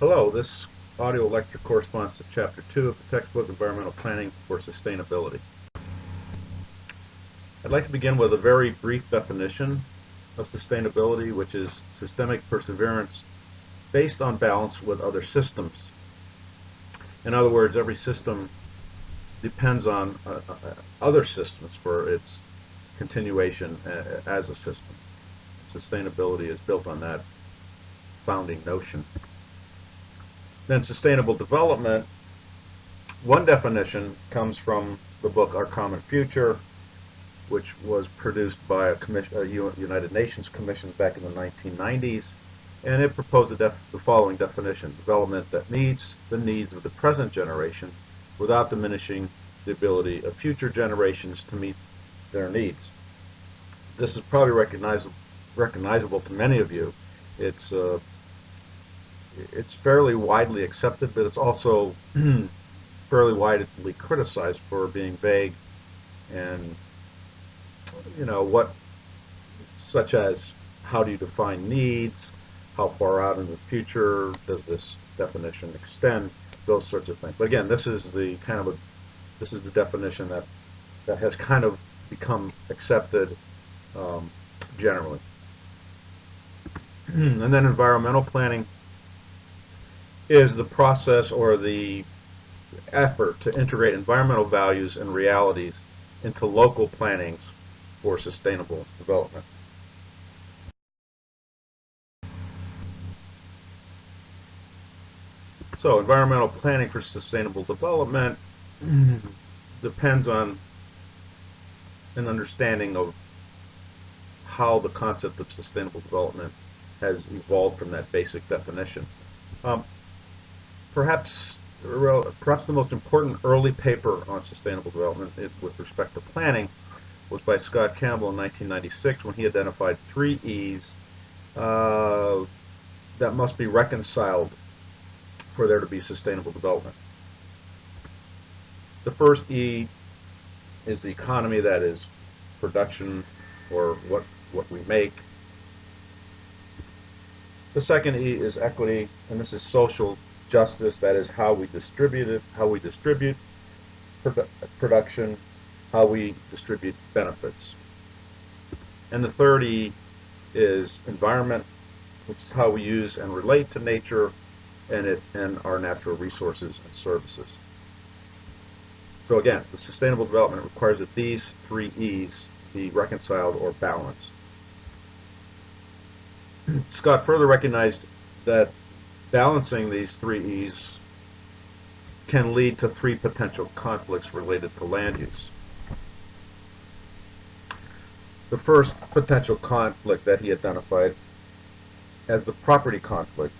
Hello, this audio lecture corresponds to Chapter 2 of the textbook Environmental Planning for Sustainability. I'd like to begin with a very brief definition of sustainability, which is systemic perseverance based on balance with other systems. In other words, every system depends on other systems for its continuation as a system. Sustainability is built on that founding notion. Then sustainable development, one definition comes from the book Our Common Future, which was produced by a United Nations Commission back in the 1990s, and it proposed the following definition: development that meets the needs of the present generation without diminishing the ability of future generations to meet their needs. This is probably recognizable to many of you. It's fairly widely accepted, but it's also fairly widely criticized for being vague and, such as how do you define needs, how far out in the future does this definition extend, those sorts of things. But again, this is the definition that has kind of become accepted generally. And then environmental planning is the process or the effort to integrate environmental values and realities into local plannings for sustainable development. So environmental planning for sustainable development depends on an understanding of how the concept of sustainable development has evolved from that basic definition. Perhaps the most important early paper on sustainable development with respect to planning was by Scott Campbell in 1996, when he identified 3 E's that must be reconciled for there to be sustainable development. The first E is the economy, that is production or what we make. The second E is equity, and this is social justice, that is how we distribute production, how we distribute benefits. And the third E is environment, which is how we use and relate to nature and our natural resources and services. So again, the sustainable development requires that these 3 E's be reconciled or balanced. Scott further recognized that balancing these 3 E's can lead to 3 potential conflicts related to land use. The first potential conflict that he identified as the property conflict,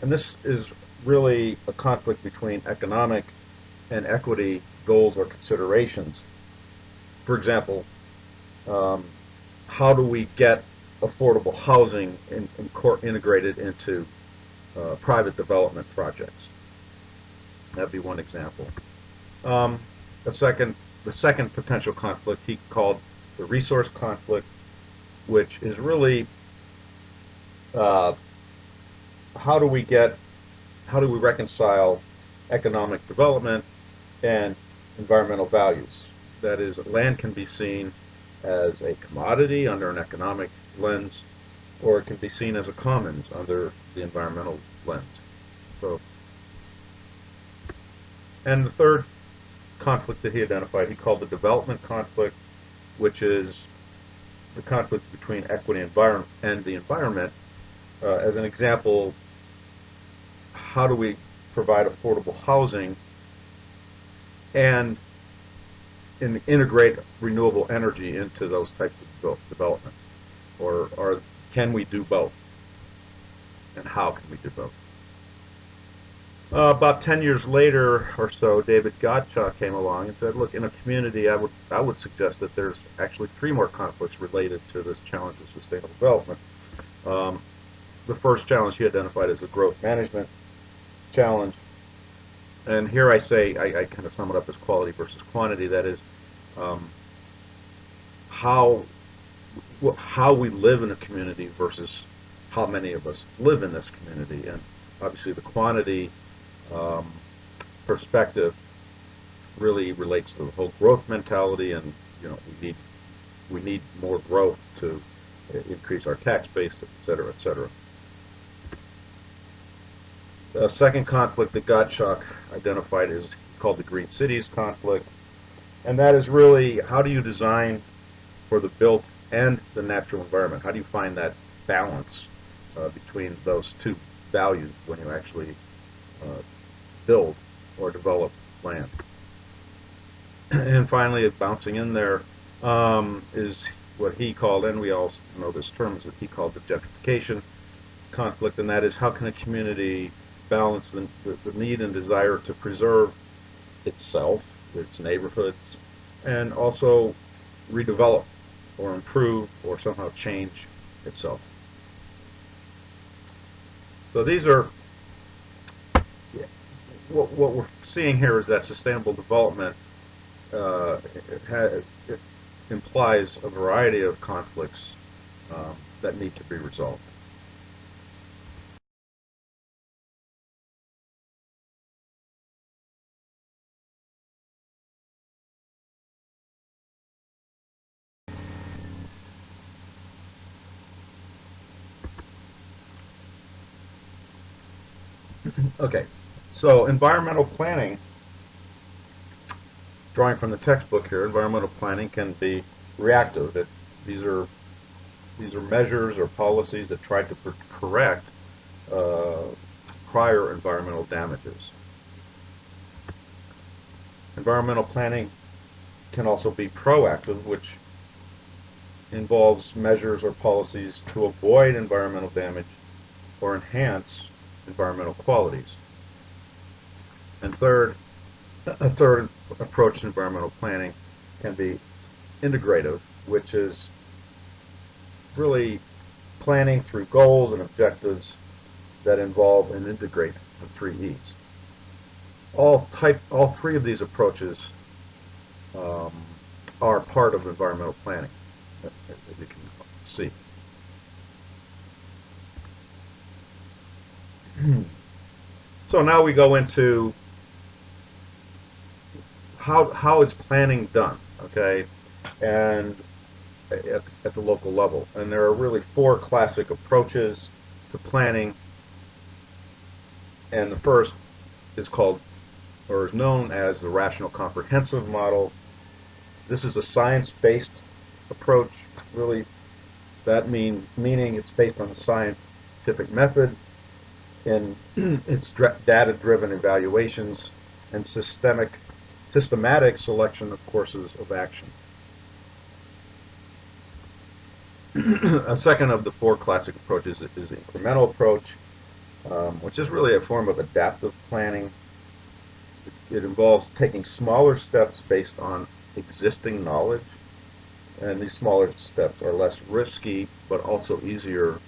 and this is really a conflict between economic and equity goals or considerations. For example, how do we get affordable housing integrated into private development projects? That'd be one example. The second potential conflict he called the resource conflict, which is really how do we reconcile economic development and environmental values? That is, land can be seen as a commodity under an economic lens, or it can be seen as a commons under the environmental lens. And the third conflict that he identified, he called the development conflict, which is the conflict between equity and the environment. As an example, how do we provide affordable housing and integrate renewable energy into those types of development? Or can we do both? And how can we do both? About 10 years later or so, David Gottschalk came along and said, look, in a community, I would suggest that there's actually 3 more conflicts related to this challenge of sustainable development. The first challenge he identified as the growth management challenge. And here I say, I kind of sum it up as quality versus quantity. That is, how we live in a community versus how many of us live in this community. And obviously the quantity perspective really relates to the whole growth mentality, and we need more growth to increase our tax base, et cetera, et cetera. The second conflict that Gottschalk identified is called the Green Cities conflict, and that is really, how do you design for the built and the natural environment? How do you find that balance between those two values when you actually build or develop land? And finally, bouncing in there is what he called, and we all know this term, is what he called the gentrification conflict, and that is, how can a community balance the need and desire to preserve itself, its neighborhoods, and also redevelop or improve or somehow change itself. So these are, what we're seeing here is that sustainable development it implies a variety of conflicts that need to be resolved. Okay, so environmental planning, drawing from the textbook here, environmental planning can be reactive. These are measures or policies that try to correct prior environmental damages. Environmental planning can also be proactive, which involves measures or policies to avoid environmental damage or enhance environmental qualities. And a third approach to environmental planning can be integrative, which is really planning through goals and objectives that involve and integrate the 3 E's. All three of these approaches are part of environmental planning, as you can see. So now we go into how is planning done, okay, and at the local level. And there are really 4 classic approaches to planning, and the first is called, or is known as, the rational comprehensive model. This is a science-based approach, really. That meaning it's based on the scientific method, in its data-driven evaluations and systematic selection of courses of action. A second of the 4 classic approaches is the incremental approach, which is really a form of adaptive planning. It involves taking smaller steps based on existing knowledge, and these smaller steps are less risky but also easier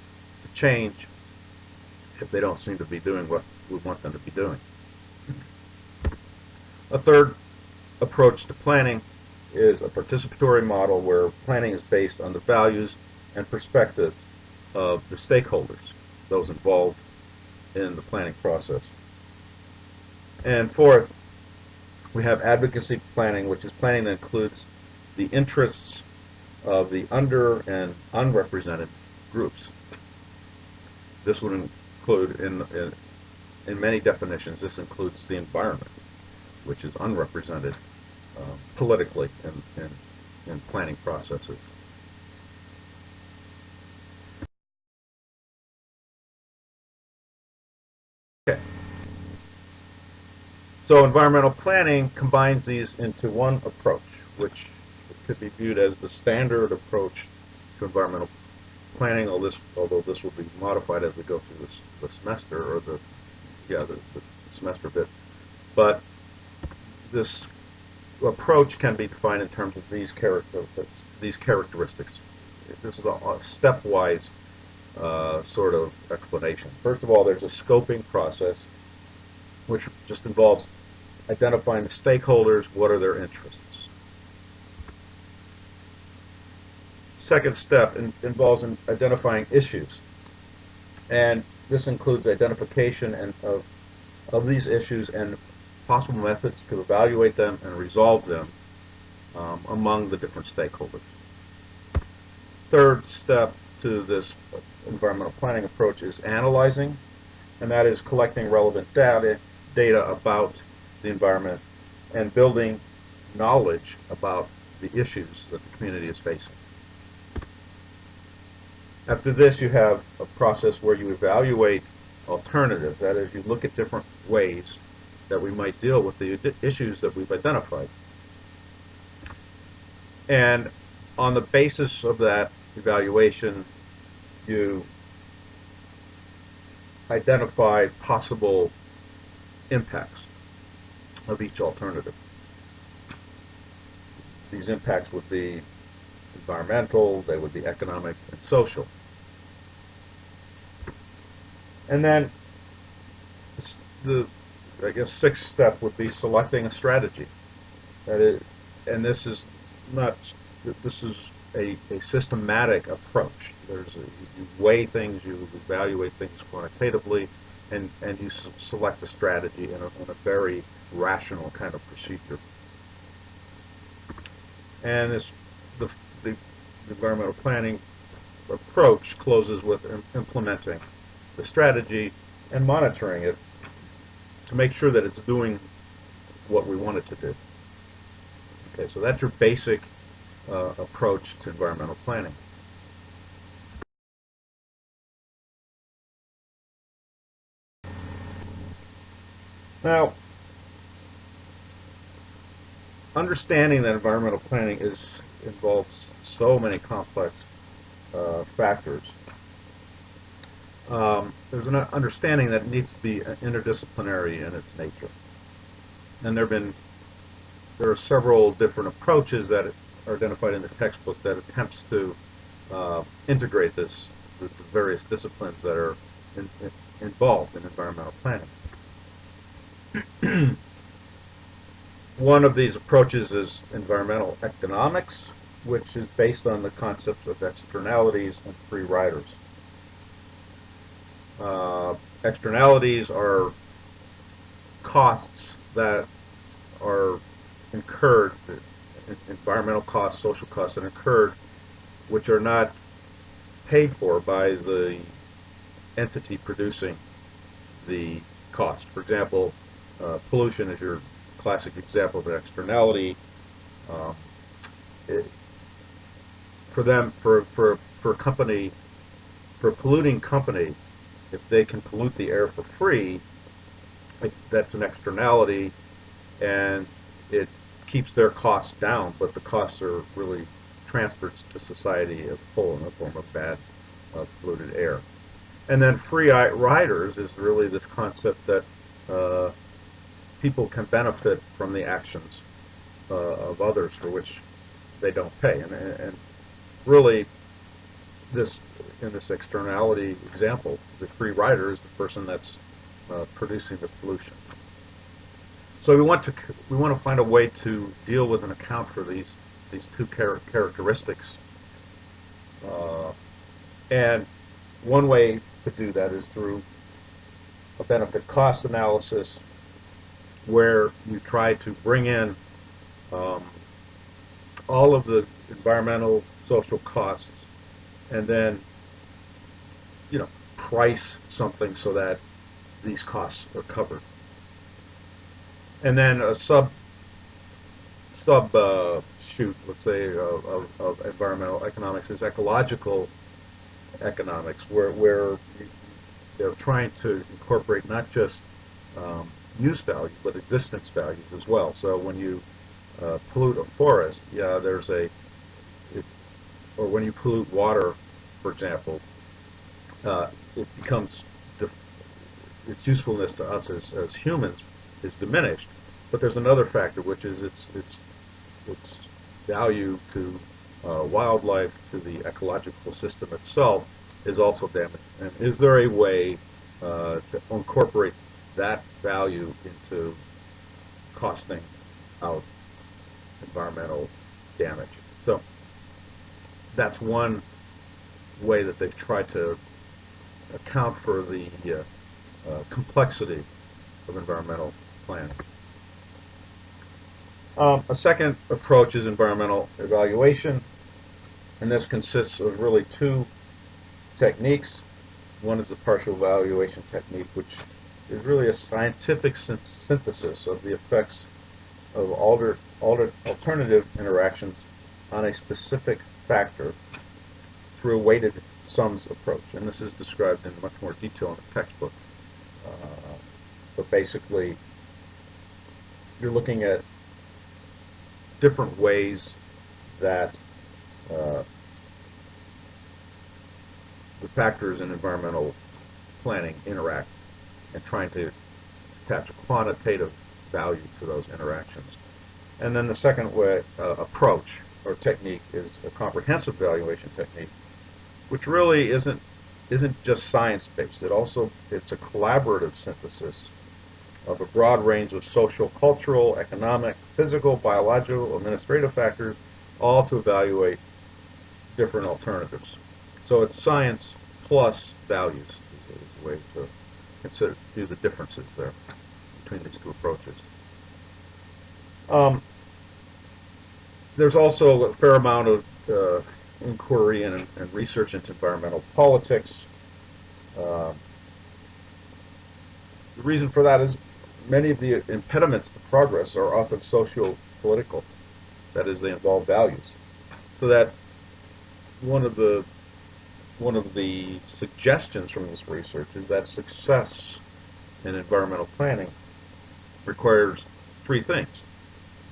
to change if they don't seem to be doing what we want them to be doing. A third approach to planning is a participatory model, where planning is based on the values and perspectives of the stakeholders, those involved in the planning process. And fourth, we have advocacy planning, which is planning that includes the interests of the under and unrepresented groups. This would include, in many definitions, this includes the environment, which is unrepresented politically in planning processes. Okay. So environmental planning combines these into one approach, which could be viewed as the standard approach to environmental planning, although this will be modified as we go through the semester, or the semester bit. But this approach can be defined in terms of these characteristics. This is a stepwise sort of explanation. First of all, there's a scoping process, which just involves identifying the stakeholders, what are their interests. Second step involves identifying issues. And this includes identification of these issues and possible methods to evaluate them and resolve them among the different stakeholders. Third step to this environmental planning approach is analyzing, and that is collecting relevant data about the environment and building knowledge about the issues that the community is facing. After this, you have a process where you evaluate alternatives. That is, you look at different ways that we might deal with the issues that we've identified. And on the basis of that evaluation, you identify possible impacts of each alternative. These impacts would be environmental, they would be economic and social. And then the, I guess, sixth step would be selecting a strategy. That is, and this is a systematic approach. You weigh things, you evaluate things quantitatively, and you select a strategy in a very rational kind of procedure. And the environmental planning approach closes with implementing the strategy and monitoring it to make sure that it's doing what we want it to do. Okay, so that's your basic approach to environmental planning. Now, understanding that environmental planning involves so many complex factors, there's an understanding that it needs to be interdisciplinary in its nature. And there are several different approaches that are identified in the textbook that attempts to integrate the various disciplines that are involved in environmental planning. One of these approaches is environmental economics, which is based on the concept of externalities and free riders. Externalities are costs that are incurred, environmental costs, social costs that are incurred, which are not paid for by the entity producing the cost. For example, pollution is your classic example of an externality. For a company, for a polluting company, if they can pollute the air for free, that's an externality, and it keeps their costs down, but the costs are really transferred to society as a whole in the form of bad polluted air. And then free riders is really this concept that people can benefit from the actions of others for which they don't pay. And really, in this externality example, the free rider is the person that's producing the pollution. So we want to find a way to deal with and account for these two characteristics. And one way to do that is through a benefit cost analysis, where you try to bring in all of the environmental, social costs, and then price something so that these costs are covered. And then a sub shoot, let's say, of environmental economics is ecological economics, where they're trying to incorporate not just use values, but existence values as well. So when you pollute a forest, or when you pollute water, for example, it becomes its usefulness to us as humans is diminished. But there's another factor, which is its value to wildlife, to the ecological system itself, is also damaged. And is there a way to incorporate that value into costing out environmental damage? So that's one way that they've tried to account for the complexity of environmental planning. A second approach is environmental evaluation, and this consists of really two techniques. One is the partial evaluation technique, which is really a scientific synthesis of the effects of alternative interactions on a specific factor through a weighted sums approach. And this is described in much more detail in the textbook. But basically, you're looking at different ways that the factors in environmental planning interact and trying to attach a quantitative value to those interactions. And then the second way, approach or technique is a comprehensive evaluation technique, which really isn't just science-based. It's a collaborative synthesis of a broad range of social, cultural, economic, physical, biological, administrative factors, all to evaluate different alternatives. So it's science plus values is a way to do the differences there between these two approaches. There's also a fair amount of inquiry and research into environmental politics. The reason for that is many of the impediments to progress are often socio-political. That is, they involve values. So that one of the suggestions from this research is that success in environmental planning requires three things: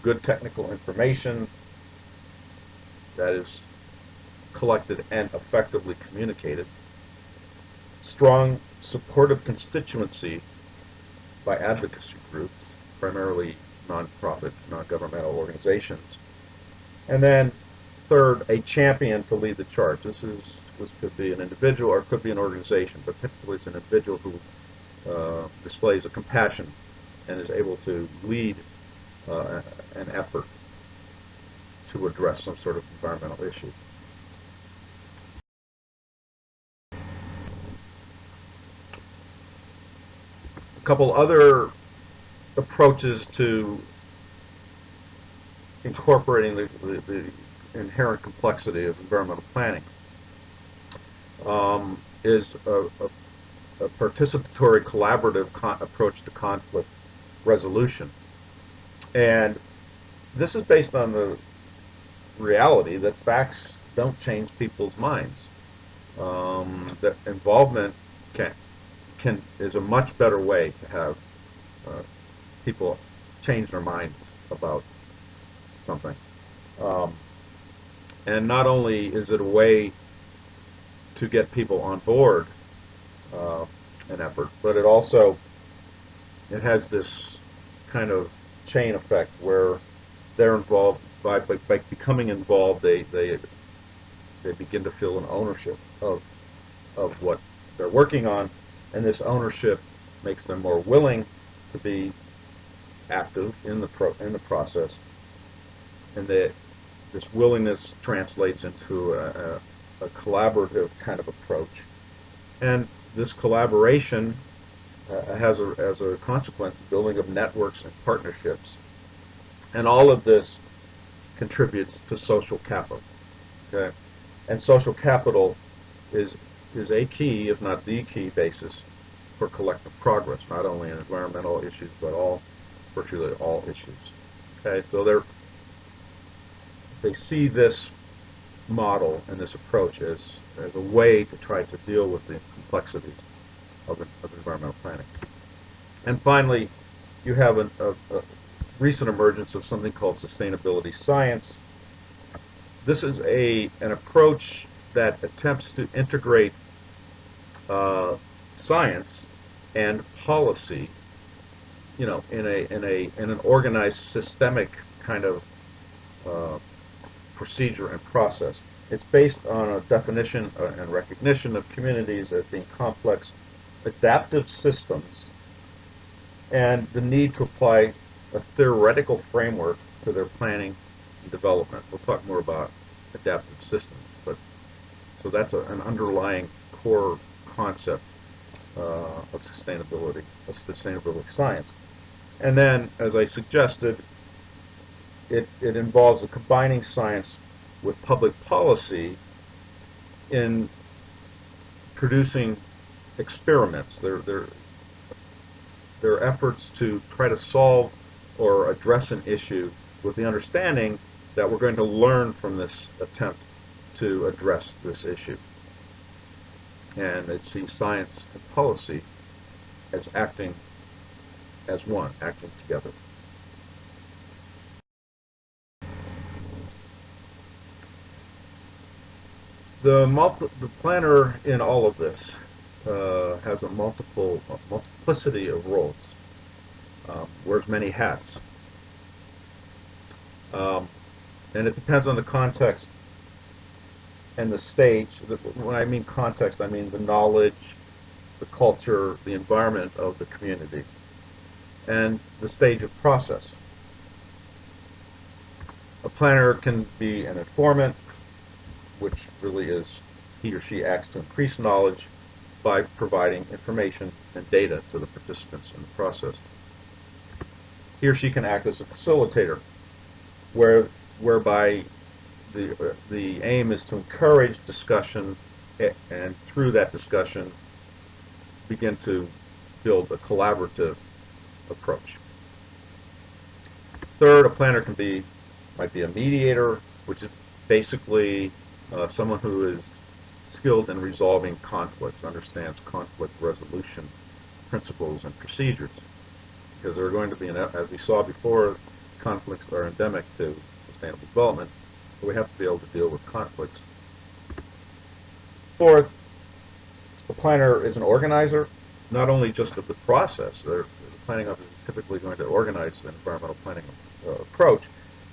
good technical information that is collected and effectively communicated, strong supportive constituency by advocacy groups, primarily non-profit, non-governmental organizations, and then third, a champion to lead the charge. This could be an individual or it could be an organization, but typically it's an individual who displays a compassion and is able to lead an effort to address some sort of environmental issue. A couple other approaches to incorporating the inherent complexity of environmental planning is a participatory collaborative approach to conflict resolution. And this is based on the reality that facts don't change people's minds. That involvement is a much better way to have people change their minds about something. And not only is it a way to get people on board an effort, but it has this kind of chain effect where they're involved by becoming involved. They begin to feel an ownership of what they're working on, and this ownership makes them more willing to be active in the process, and this willingness translates into a collaborative kind of approach. And this collaboration has as a consequence the building of networks and partnerships. And all of this contributes to social capital. Okay? And social capital is a key, if not the key, basis for collective progress, not only in environmental issues, but virtually all issues. Okay? So they see this model and this approach as a way to try to deal with the complexities of environmental planning. And finally, you have a recent emergence of something called sustainability science. This is an approach that attempts to integrate science and policy, in an organized, systemic kind of procedure and process. It's based on a definition and recognition of communities as being complex, adaptive systems, and the need to apply a theoretical framework to their planning and development. We'll talk more about adaptive systems, so that's an underlying core concept of sustainability science. And then, as I suggested, it involves combining science with public policy in producing experiments. There are efforts to try to solve or address an issue with the understanding that we're going to learn from this attempt to address this issue. And it sees science and policy as acting as one, acting together. The planner in all of this has a multiplicity of roles, wears many hats. And it depends on the context and the stage. When I mean context, I mean the knowledge, the culture, the environment of the community, and the stage of process. A planner can be an informant, which really is he or she acts to increase knowledge by providing information and data to the participants in the process. He or she can act as a facilitator, whereby the aim is to encourage discussion, and through that discussion begin to build a collaborative approach. Third, a planner might be a mediator, which is basically someone who is skilled in resolving conflicts, understands conflict resolution principles and procedures, because there are going to be, as we saw before, conflicts are endemic to sustainable development, so we have to be able to deal with conflicts. Fourth, the planner is an organizer, not only just of the process. The planning office is typically going to organize the environmental planning approach,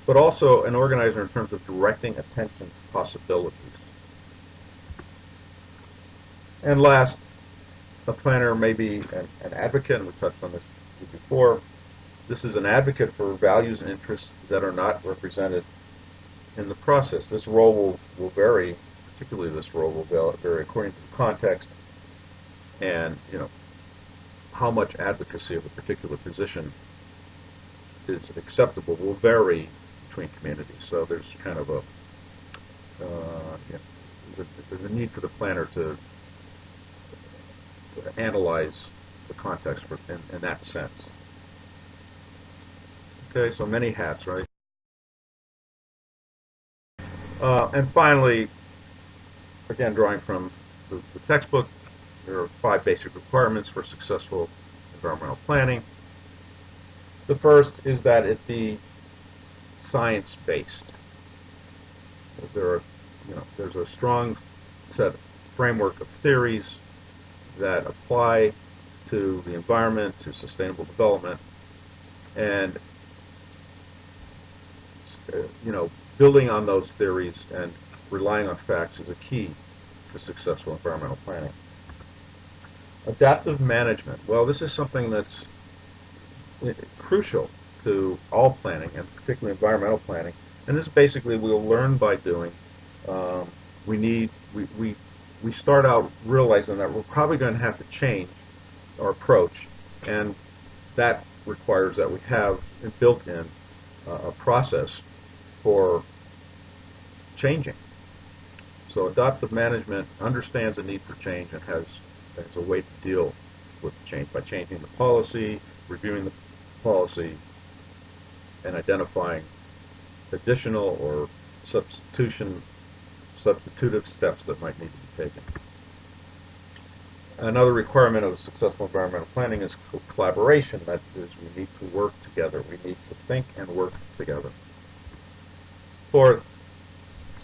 but also an organizer in terms of directing attention to possibilities. And last, a planner may be an advocate, and we touched on this before. This is an advocate for values and interests that are not represented in the process. This role will vary, particularly this role will vary according to the context and, how much advocacy of a particular position is acceptable will vary between communities. So there's kind of there's a need for the planner to analyze the context in that sense. Okay, so many hats, right? And finally, again, drawing from the textbook, there are 5 basic requirements for successful environmental planning. The first is that it be science-based. There's a strong framework of theories that apply to the environment, to sustainable development, and building on those theories and relying on facts is a key to successful environmental planning. Adaptive management. Well, this is something that's crucial to all planning, and particularly environmental planning. And this basically we'll learn by doing. We start out realizing that we're probably going to have to change our approach, and that requires that we have built-in a process for changing. So adaptive management understands the need for change and has a way to deal with change by changing the policy, reviewing the policy, and identifying additional or substitutive steps that might need to be taken. Another requirement of successful environmental planning is collaboration. That is, we need to work together. We need to think and work together. Fourth,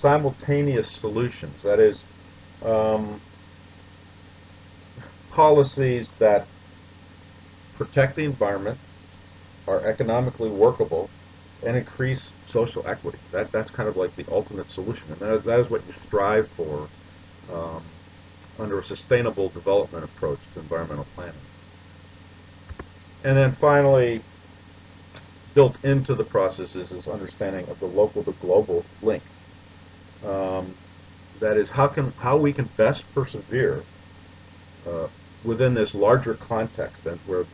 simultaneous solutions. That is, policies that protect the environment, are economically workable, and increase social equity. That's kind of like the ultimate solution, and that is what you strive for under a sustainable development approach to environmental planning. And then finally, built into the process is this understanding of the local to global link. That is, how we can best persevere within this larger context and where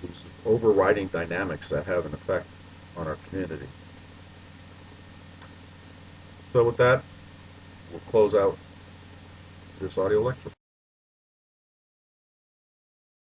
these overriding dynamics that have an effect on our community. So with that, we'll close out this audio lecture.